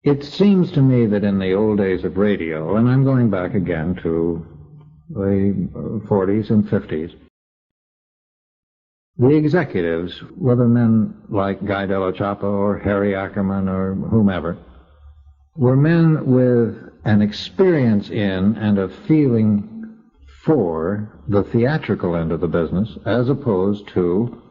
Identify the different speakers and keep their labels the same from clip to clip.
Speaker 1: It seems to me that in the old days of radio, and I'm going back again to the 40s and 50s, the executives, whether men like Guy Della Chappa or Harry Ackerman or whomever, were men with an experience in and a feeling for the theatrical end of the business as opposed to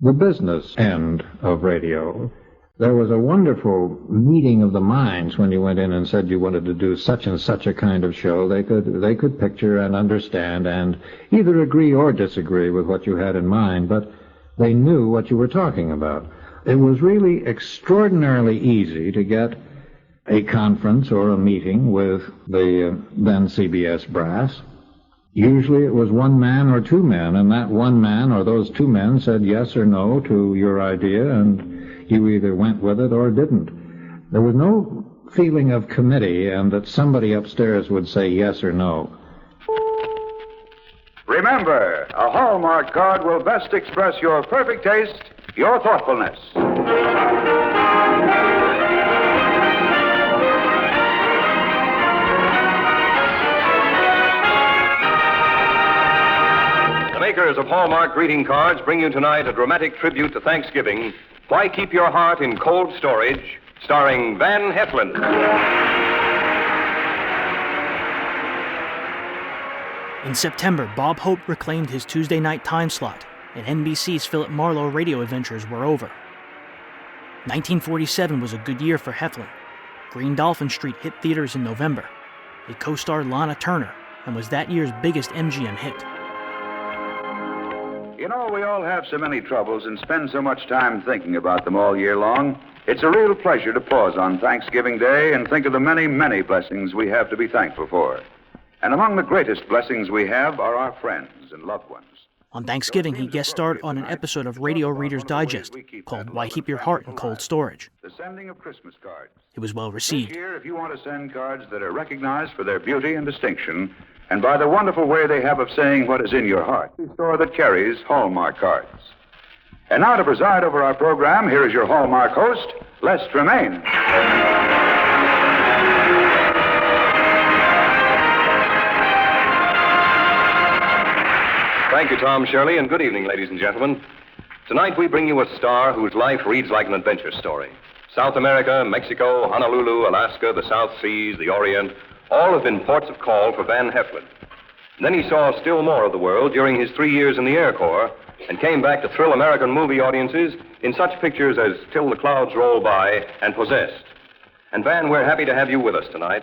Speaker 1: the business end of radio. There was a wonderful meeting of the minds when you went in and said you wanted to do such and such a kind of show. They could picture and understand and either agree or disagree with what you had in mind, but they knew what you were talking about. It was really extraordinarily easy to get a conference or a meeting with the then CBS brass. Usually it was one man or two men, and that one man or those two men said yes or no to your idea, and you either went with it or didn't. There was no feeling of committee and that somebody upstairs would say yes or no.
Speaker 2: Remember, a Hallmark card will best express your perfect taste, your thoughtfulness.
Speaker 3: The makers of Hallmark greeting cards bring you tonight a dramatic tribute to Thanksgiving, Why Keep Your Heart in Cold Storage, starring Van Heflin.
Speaker 4: In September, Bob Hope reclaimed his Tuesday night time slot, and NBC's Philip Marlowe radio adventures were over. 1947 was a good year for Heflin. Green Dolphin Street hit theaters in November. It co-starred Lana Turner and was that year's biggest MGM hit.
Speaker 2: You know, we all have so many troubles and spend so much time thinking about them all year long. It's a real pleasure to pause on Thanksgiving Day and think of the many, many blessings we have to be thankful for. And among the greatest blessings we have are our friends and loved ones.
Speaker 4: On Thanksgiving, he guest starred on an episode of Radio Reader's Digest called Why Keep Your Heart in Cold Storage.
Speaker 2: The sending of Christmas cards.
Speaker 4: It was well received.
Speaker 2: This year, if you want to send cards that are recognized for their beauty and distinction, and by the wonderful way they have of saying what is in your heart, the store that carries Hallmark cards. And now to preside over our program, here is your Hallmark host, Les Tremaine.
Speaker 3: Thank you, Tom Shirley, and good evening, ladies and gentlemen. Tonight we bring you a star whose life reads like an adventure story. South America, Mexico, Honolulu, Alaska, the South Seas, the Orient, all have been ports of call for Van Heflin. And then he saw still more of the world during his 3 years in the Air Corps and came back to thrill American movie audiences in such pictures as Till the Clouds Roll By and Possessed. And Van, we're happy to have you with us tonight.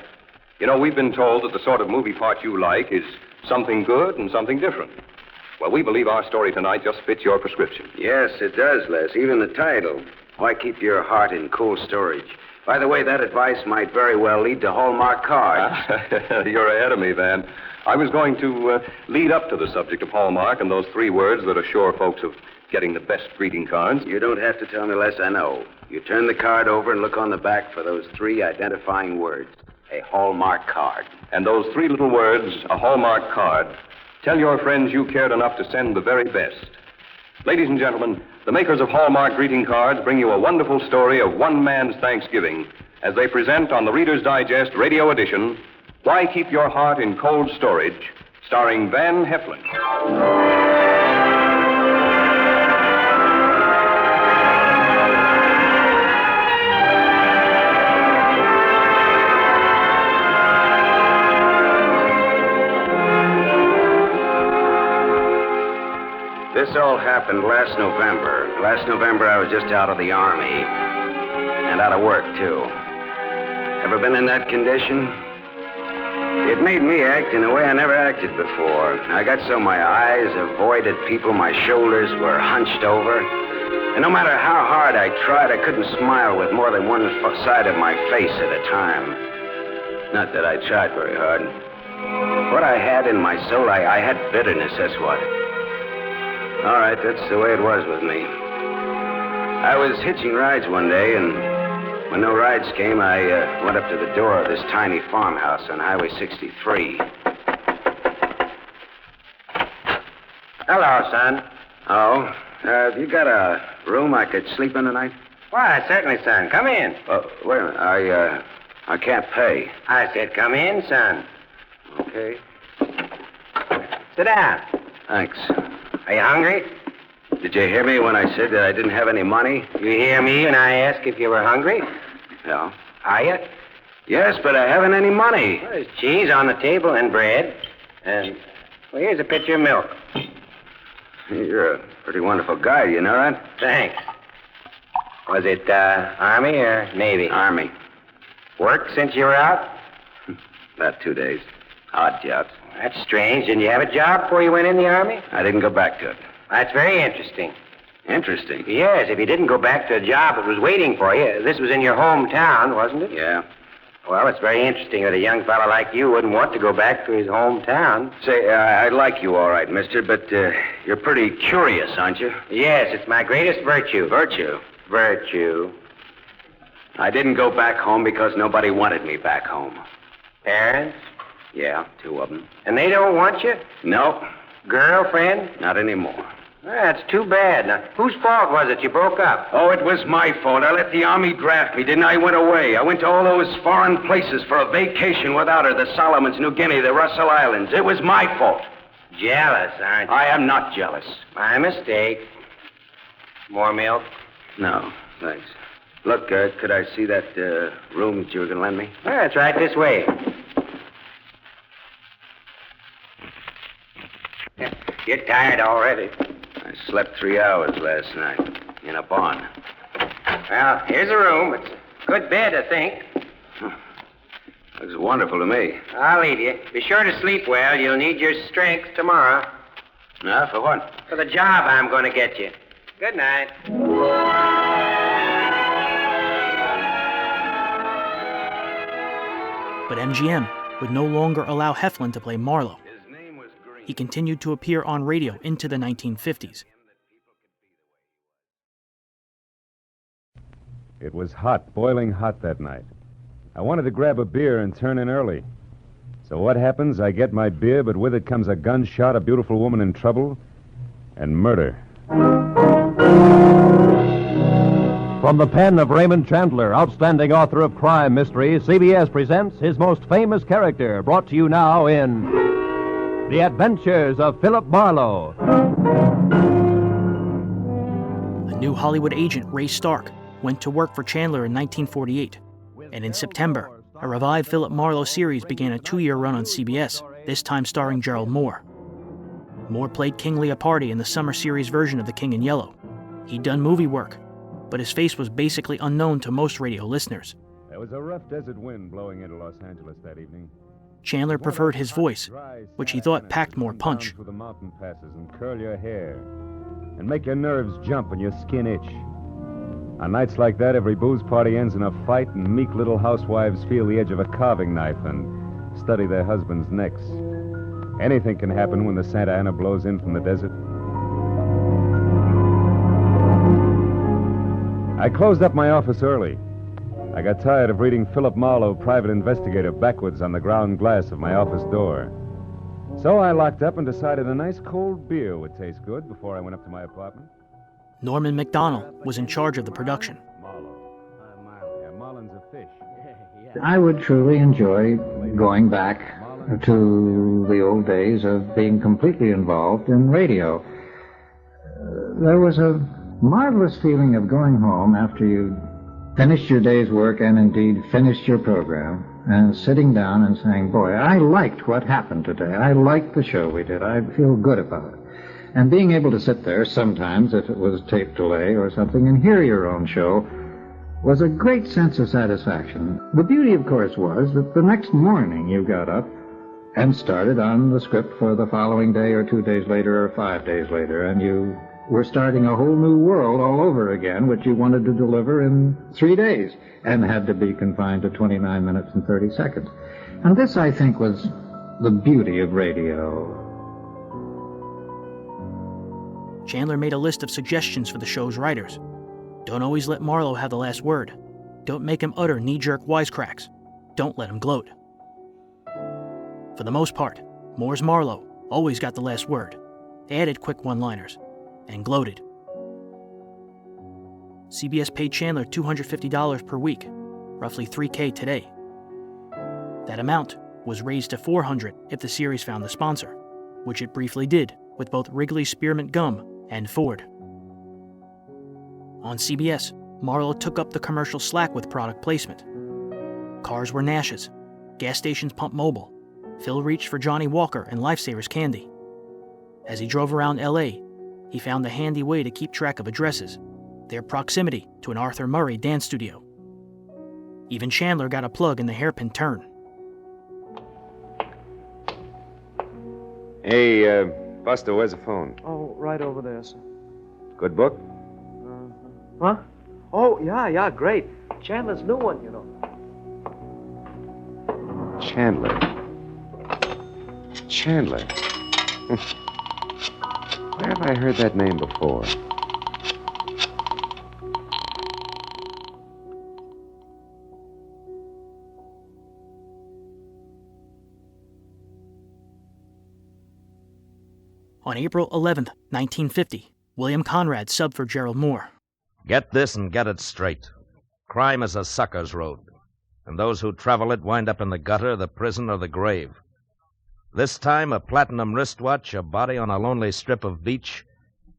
Speaker 3: You know, we've been told that the sort of movie part you like is something good and something different. Well, we believe our story tonight just fits your prescription.
Speaker 5: Yes, it does, Les. Even the title, Why Keep Your Heart in Cold Storage. By the way, that advice might very well lead to Hallmark cards.
Speaker 3: You're ahead of me, Van. I was going to lead up to the subject of Hallmark and those three words that assure folks of getting the best greeting cards.
Speaker 5: You don't have to tell me, Les, I know. You turn the card over and look on the back for those three identifying words. A Hallmark card.
Speaker 3: And those three little words, a Hallmark card, tell your friends you cared enough to send the very best. Ladies and gentlemen, the makers of Hallmark greeting cards bring you a wonderful story of one man's Thanksgiving as they present on the Reader's Digest radio edition, Why Keep Your Heart in Cold Storage, starring Van Heflin.
Speaker 5: This all happened last November. Last November, I was just out of the Army. And out of work, too. Ever been in that condition? It made me act in a way I never acted before. I got so my eyes avoided people, my shoulders were hunched over. And no matter how hard I tried, I couldn't smile with more than one side of my face at a time. Not that I tried very hard. What I had in my soul, I had bitterness, that's what. All right, that's the way it was with me. I was hitching rides one day, and when no rides came, I went up to the door of this tiny farmhouse on Highway 63. Hello, son. Oh, have you got a room I could sleep in tonight? Why, certainly, son. Come in.
Speaker 2: Wait a minute. I can't pay.
Speaker 5: I said come in, son.
Speaker 2: Okay.
Speaker 5: Sit down.
Speaker 2: Thanks.
Speaker 5: Are you hungry?
Speaker 2: Did you hear me when I said that I didn't have any money?
Speaker 5: You hear me when I ask if you were hungry?
Speaker 2: Yeah.
Speaker 5: Are you?
Speaker 2: Yes, but I haven't any money.
Speaker 5: Well, there's cheese on the table and bread. And, well, here's a pitcher of milk.
Speaker 2: You're a pretty wonderful guy, you know that?
Speaker 5: Thanks. Was it Army or Navy?
Speaker 2: Army.
Speaker 5: Work since you were out?
Speaker 2: About 2 days. Odd jobs.
Speaker 5: That's strange. Didn't you have a job before you went in the Army?
Speaker 2: I didn't go back to it.
Speaker 5: That's very interesting.
Speaker 2: Interesting?
Speaker 5: Yes, if you didn't go back to a job that was waiting for you, this was in your hometown, wasn't it?
Speaker 2: Yeah.
Speaker 5: Well, it's very interesting that a young fellow like you wouldn't want to go back to his hometown.
Speaker 2: Say, I like you all right, mister, but you're pretty curious, aren't you?
Speaker 5: Yes, it's my greatest virtue.
Speaker 2: Virtue?
Speaker 5: Virtue.
Speaker 2: I didn't go back home because nobody wanted me back home.
Speaker 5: Parents?
Speaker 2: Yeah, 2 of them.
Speaker 5: And they don't want you?
Speaker 2: No,
Speaker 5: Girlfriend?
Speaker 2: not anymore.
Speaker 5: Well, that's too bad. Now, whose fault was it you broke up?
Speaker 2: Oh, it was my fault. I let the Army draft me, didn't I? I went away. I went to all those foreign places for a vacation without her, the Solomons, New Guinea, the Russell Islands. It was my fault.
Speaker 5: Jealous, aren't you?
Speaker 2: I am not jealous.
Speaker 5: My mistake. More milk?
Speaker 2: No, thanks. Look, could I see that room that you were going to lend me?
Speaker 5: Well, it's right this way. You're tired already.
Speaker 2: I slept 3 hours last night in a barn.
Speaker 5: Well, here's a room. It's a good bed, I think.
Speaker 2: Looks wonderful to me.
Speaker 5: I'll leave you. Be sure to sleep well. You'll need your strength tomorrow.
Speaker 2: Now, for what?
Speaker 5: For the job I'm going to get you. Good night.
Speaker 4: But MGM would no longer allow Heflin to play Marlowe. He continued to appear on radio into the 1950s.
Speaker 6: It was hot, boiling hot that night. I wanted to grab a beer and turn in early. So what happens? I get my beer, but with it comes a gunshot, a beautiful woman in trouble, and murder.
Speaker 7: From the pen of Raymond Chandler, outstanding author of crime mysteries, CBS presents his most famous character, brought to you now in The Adventures of Philip Marlowe.
Speaker 4: A new Hollywood agent, Ray Stark, went to work for Chandler in 1948. And in September, a revived Philip Marlowe series began a 2-year run on CBS, this time starring Gerald Mohr. Mohr played King Leopardi in the summer series version of The King in Yellow. He'd done movie work, but his face was basically unknown to most radio listeners.
Speaker 6: There was a rough desert wind blowing into Los Angeles that evening.
Speaker 4: Chandler preferred his voice, which he thought packed more punch.
Speaker 6: Through the mountain passes and curl your hair and make your nerves jump and your skin itch. On nights like that, every booze party ends in a fight, and meek little housewives feel the edge of a carving knife and study their husbands' necks. Anything can happen when the Santa Ana blows in from the desert. I closed up my office early. I got tired of reading Philip Marlowe, private investigator, backwards on the ground glass of my office door. So I locked up and decided a nice cold beer would taste good before I went up to my apartment.
Speaker 4: Norman Macdonnell was in charge of the production.
Speaker 6: Yeah, Marlin's a fish.
Speaker 1: I would truly enjoy going back to the old days of being completely involved in radio. There was a marvelous feeling of going home after you finished your day's work and indeed finished your program and sitting down and saying, boy, I liked what happened today. I liked the show we did. I feel good about it. And being able to sit there sometimes, if it was tape delay or something, and hear your own show was a great sense of satisfaction. The beauty, of course, was that the next morning you got up and started on the script for the following day or 2 days later or 5 days later, and you were starting a whole new world all over again, which you wanted to deliver in 3 days and had to be confined to 29 minutes and 30 seconds. And this, I think, was the beauty of radio.
Speaker 4: Chandler made a list of suggestions for the show's writers. Don't always let Marlowe have the last word. Don't make him utter knee-jerk wisecracks. Don't let him gloat. For the most part, Mohr's Marlowe always got the last word, added quick one-liners, and gloated. CBS paid Chandler $250 per week, roughly $3,000 today. That amount was raised to $400 if the series found a sponsor, which it briefly did with both Wrigley's Spearmint Gum and Ford. On CBS, Marlowe took up the commercial slack with product placement. Cars were Nash's, gas stations pumped Mobile, Phil reached for Johnny Walker and Lifesavers candy. As he drove around L.A., he found a handy way to keep track of addresses, their proximity to an Arthur Murray dance studio. Even Chandler got a plug in the hairpin turn.
Speaker 6: Hey, Buster, where's the phone?
Speaker 8: Oh, right over there, sir.
Speaker 6: Good book?
Speaker 8: Huh? Oh, yeah, great. Chandler's new one, you know.
Speaker 6: Chandler. Where have I heard that name before?
Speaker 4: On April 11th, 1950, William Conrad subbed for Gerald Mohr.
Speaker 9: Get this and get it straight. Crime is a sucker's road, and those who travel it wind up in the gutter, the prison, or the grave. This time, a platinum wristwatch, a body on a lonely strip of beach,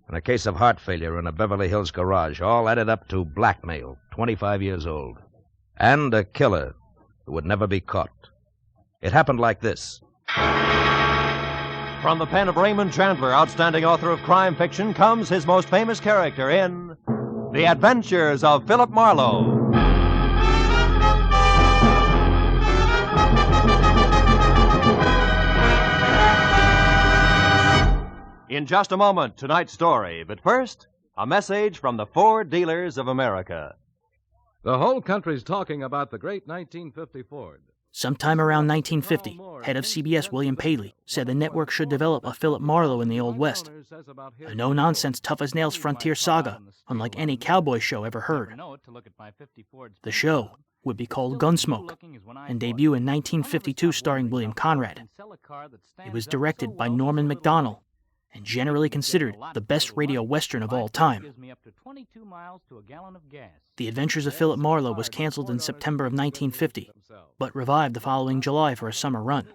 Speaker 9: and a case of heart failure in a Beverly Hills garage, all added up to blackmail, 25 years old. And a killer who would never be caught. It happened like this.
Speaker 7: From the pen of Raymond Chandler, outstanding author of crime fiction, comes his most famous character in The Adventures of Philip Marlowe. In just a moment, tonight's story. But first, a message from the Ford Dealers of America.
Speaker 10: The whole country's talking about the great 1950 Ford.
Speaker 4: Sometime around 1950, head of CBS William Paley said the network should develop a Philip Marlowe in the Old West, a no-nonsense, tough-as-nails frontier saga, unlike any cowboy show ever heard. The show would be called Gunsmoke and debut in 1952 starring William Conrad. It was directed by Norman Macdonnell and generally considered the best radio western of all time. The Adventures of Philip Marlowe was canceled in September of 1950, but revived the following July for a summer run.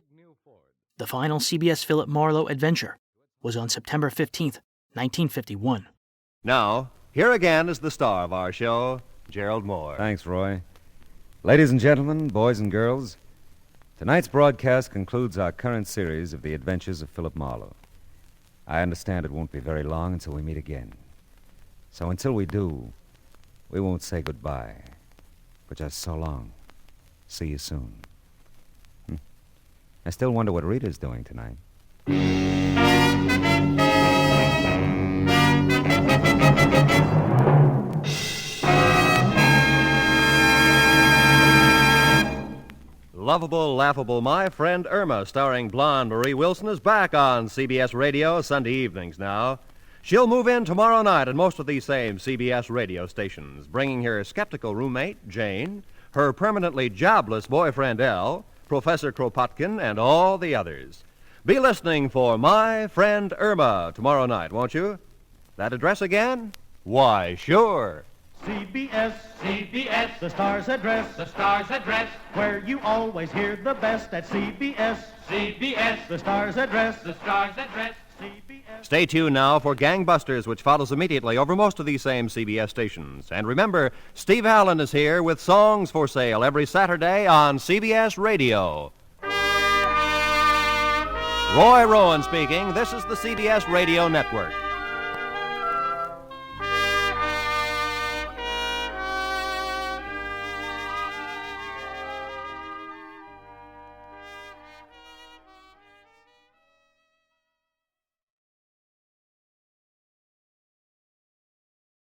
Speaker 4: The final CBS Philip Marlowe adventure was on September 15th, 1951.
Speaker 7: Now, here again is the star of our show, Gerald Mohr.
Speaker 6: Thanks, Roy. Ladies and gentlemen, boys and girls, tonight's broadcast concludes our current series of The Adventures of Philip Marlowe. I understand it won't be very long until we meet again. So until we do, we won't say goodbye, but just so long. See you soon. I still wonder what Rita's doing tonight.
Speaker 7: Lovable, laughable My Friend Irma, starring blonde Marie Wilson, is back on CBS Radio Sunday evenings now. She'll move in tomorrow night at most of these same CBS radio stations, bringing her skeptical roommate, Jane, her permanently jobless boyfriend, Al, Professor Kropotkin, and all the others. Be listening for My Friend Irma tomorrow night, won't you? That address again? Why, sure.
Speaker 11: CBS, the star's address, where you always hear the best at CBS, the star's address, CBS.
Speaker 7: Stay tuned now for Gangbusters, which follows immediately over most of these same CBS stations. And remember, Steve Allen is here with songs for sale every Saturday on CBS Radio. Roy Rowan speaking. This is the CBS Radio Network.